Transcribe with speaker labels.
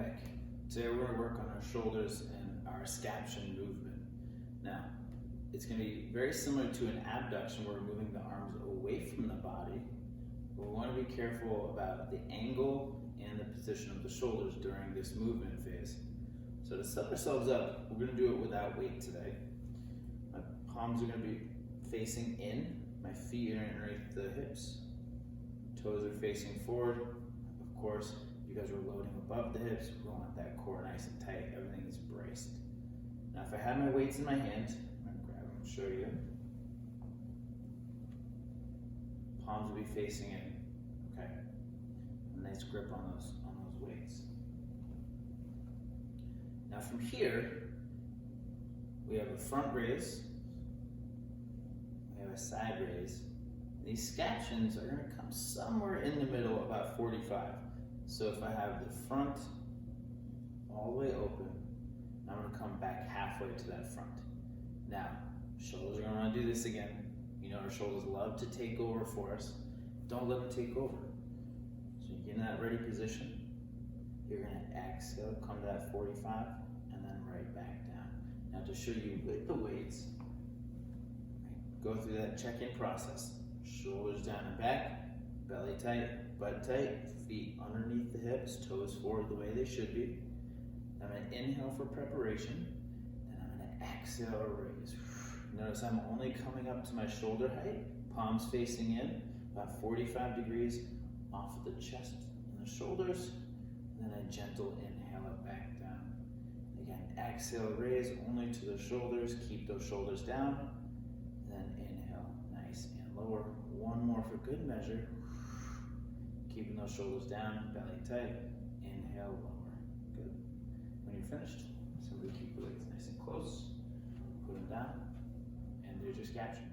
Speaker 1: back. Today we're going to work on our shoulders and our scaption movement. Now, it's going to be very similar to an abduction where we're moving the arms away from the body, but we want to be careful about the angle and the position of the shoulders during this movement phase. So to set ourselves up, we're going to do it without weight today. My palms are going to be facing in, my feet are underneath the hips, toes are facing forward. Of course, you guys are loading above the hips. We want that core nice and tight. Everything is braced. Now, if I have my weights in my hand, I'm going to grab them and show you. Palms will be facing in. Okay. A nice grip on those weights. Now, from here, we have a front raise. We have a side raise. These scaptions are going to come somewhere in the middle, about 45. So if I have the front all the way open, I'm going to come back halfway to that front. Now, shoulders are going to want to do this again. You know our shoulders love to take over for us. Don't let them take over. So you get in that ready position. You're going to exhale, come to that 45, and then right back down. Now to show you with the weights, go through that check-in process. Shoulders down and back, belly tight, butt tight, feet underneath the hips, toes forward the way they should be. I'm going to inhale for preparation, then I'm going to exhale, raise. Notice I'm only coming up to my shoulder height, palms facing in, about 45 degrees off of the chest and the shoulders, and then a gentle inhale it back down. Again, exhale, raise only to the shoulders, keep those shoulders down, then inhale, nice and lower. One more for good measure. Keeping those shoulders down, belly tight, inhale, lower. Good. When you're finished, simply keep the weights nice and close, put them down, and there's your scaption.